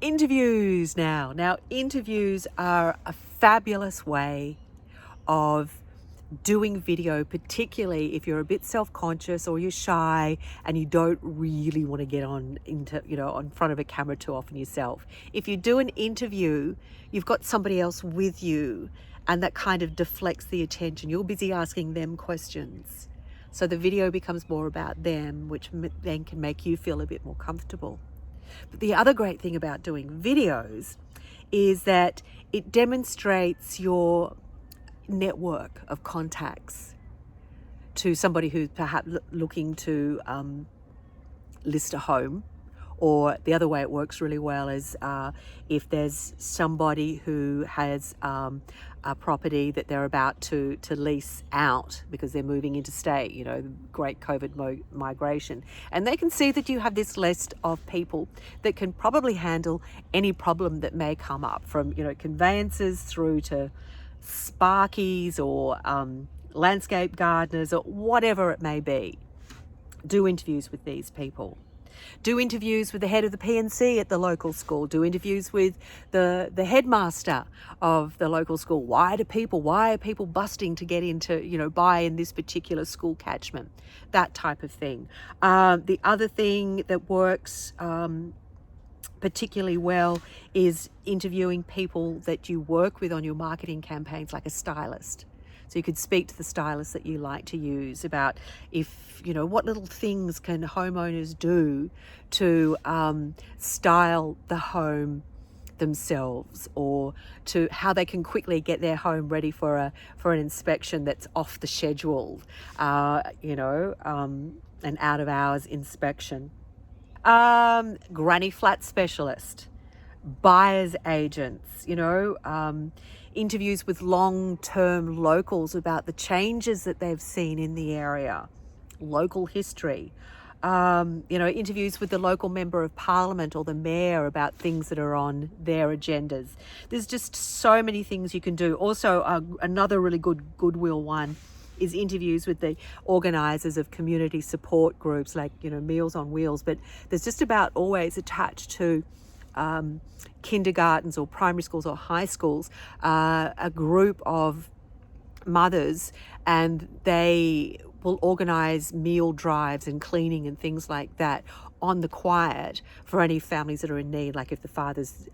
Interviews now. Now, interviews are a fabulous way of doing video, particularly if you're a bit self-conscious or you're shy and you don't really want to get on into, on front of a camera too often yourself. If you do an interview, you've got somebody else with you, and that kind of deflects the attention. You're busy asking them questions. So the video becomes more about them, which then can make you feel a bit more comfortable. But the other great thing about doing videos is that it demonstrates your network of contacts to somebody who's perhaps looking to list a home. Or the other way it works really well is if there's somebody who has a property that they're about to lease out because they're moving interstate, great COVID migration. And they can see that you have this list of people that can probably handle any problem that may come up, from, conveyances through to sparkies or landscape gardeners or whatever it may be. Do interviews with these people. Do interviews with the head of the P&C at the local school. Do interviews with the headmaster of the local school. Why are people busting to get into, buy in this particular school catchment? That type of thing. The other thing that works particularly well is interviewing people that you work with on your marketing campaigns, like a stylist. So you could speak to the stylist that you like to use about what little things can homeowners do to style the home themselves, or to how they can quickly get their home ready for an inspection that's off the schedule, an out of hours inspection. Granny flat specialist, buyer's agents, interviews with long-term locals about the changes that they've seen in the area, local history, interviews with the local member of parliament or the mayor about things that are on their agendas. There's just so many things you can do. Also, another really good goodwill one is interviews with the organisers of community support groups like, Meals on Wheels, but there's just about always attached to kindergartens or primary schools or high schools, a group of mothers, and they will organise meal drives and cleaning and things like that on the quiet for any families that are in need, like if the father's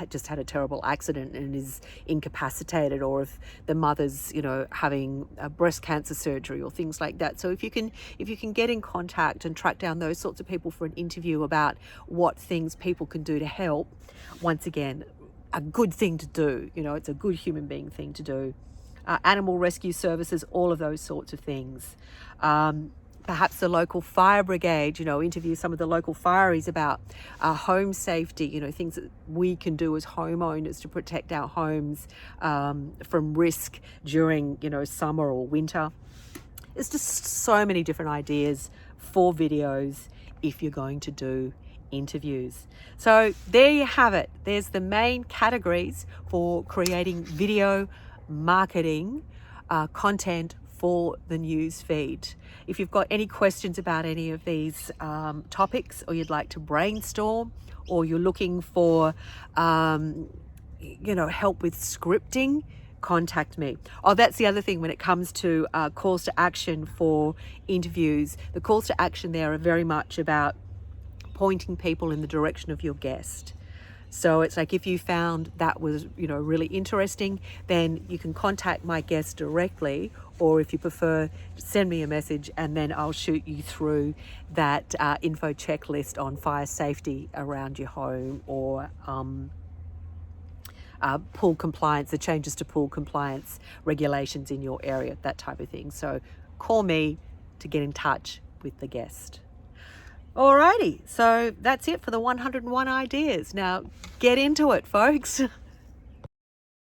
just had a terrible accident and is incapacitated, or if the mother's having a breast cancer surgery or things like that. So if you can get in contact and track down those sorts of people for an interview about what things people can do to help, once again, a good thing to do. It's a good human being thing to do. Animal rescue services, all of those sorts of things. Perhaps the local fire brigade, interview some of the local fireys about home safety, things that we can do as homeowners to protect our homes from risk during, summer or winter. There's just so many different ideas for videos if you're going to do interviews. So there you have it. There's the main categories for creating video marketing content for the news feed. If you've got any questions about any of these topics, or you'd like to brainstorm, or you're looking for help with scripting, contact me. Oh, that's the other thing when it comes to calls to action for interviews. The calls to action there are very much about pointing people in the direction of your guest. So it's like, if you found that was, really interesting, then you can contact my guest directly, or if you prefer, send me a message and then I'll shoot you through that info checklist on fire safety around your home, or pool compliance, the changes to pool compliance regulations in your area, that type of thing. So call me to get in touch with the guest. Alrighty, so that's it for the 101 ideas. Now get into it, folks.